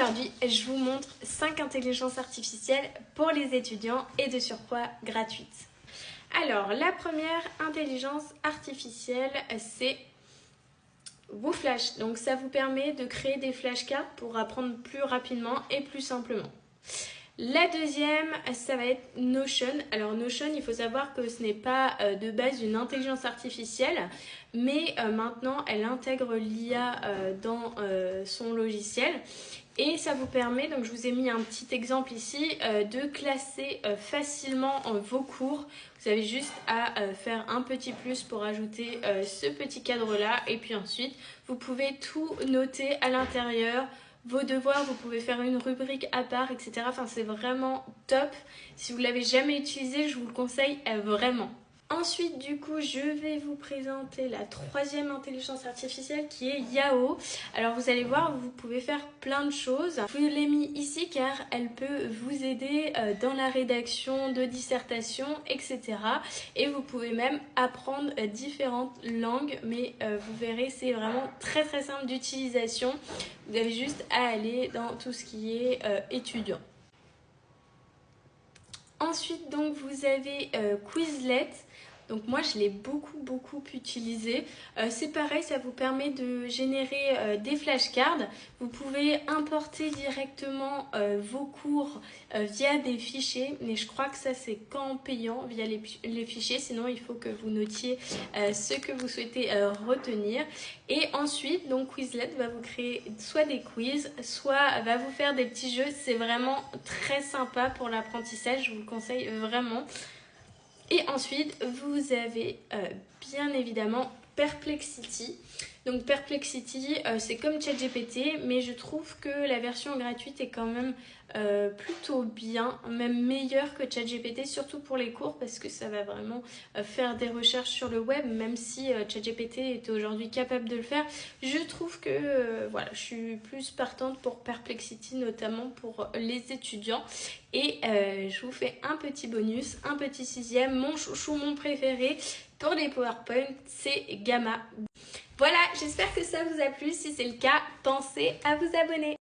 Aujourd'hui, je vous montre 5 intelligences artificielles pour les étudiants et de surcroît gratuites. Alors, la première intelligence artificielle, c'est WooFlash. Donc, ça vous permet de créer des flashcards pour apprendre plus rapidement et plus simplement. La deuxième, ça va être Notion. Alors Notion, il faut savoir que ce n'est pas de base une intelligence artificielle, mais maintenant elle intègre l'IA dans son logiciel. Et ça vous permet, donc je vous ai mis un petit exemple ici, de classer facilement vos cours. Vous avez juste à faire un petit plus pour ajouter ce petit cadre-là. Et puis ensuite, vous pouvez tout noter à l'intérieur. Vos devoirs, vous pouvez faire une rubrique à part, etc. Enfin, c'est vraiment top. Si vous ne l'avez jamais utilisé, je vous le conseille vraiment. Ensuite, du coup, je vais vous présenter la troisième intelligence artificielle qui est Yao. Alors, vous allez voir, vous pouvez faire plein de choses. Je vous l'ai mis ici car elle peut vous aider dans la rédaction de dissertations, etc. Et vous pouvez même apprendre différentes langues, mais vous verrez, c'est vraiment très très simple d'utilisation. Vous avez juste à aller dans tout ce qui est étudiant. Ensuite, donc, vous avez Quizlet. Donc moi, je l'ai beaucoup utilisé. C'est pareil, ça vous permet de générer des flashcards. Vous pouvez importer directement vos cours via des fichiers. Mais je crois que ça, c'est qu'en payant via les fichiers. Sinon, il faut que vous notiez ce que vous souhaitez retenir. Et ensuite, donc Quizlet va vous créer soit des quiz, soit va vous faire des petits jeux. C'est vraiment très sympa pour l'apprentissage. Je vous le conseille vraiment. Et ensuite, vous avez bien évidemment Perplexity. Donc Perplexity, c'est comme ChatGPT, mais je trouve que la version gratuite est quand même plutôt bien, même meilleure que ChatGPT, surtout pour les cours, parce que ça va vraiment faire des recherches sur le web, même si ChatGPT est aujourd'hui capable de le faire. Je trouve que voilà, je suis plus partante pour Perplexity, notamment pour les étudiants. Et je vous fais un petit bonus, un petit sixième, mon chouchou, mon préféré pour les PowerPoint, c'est Gamma. Voilà, j'espère que ça vous a plu. Si c'est le cas, pensez à vous abonner.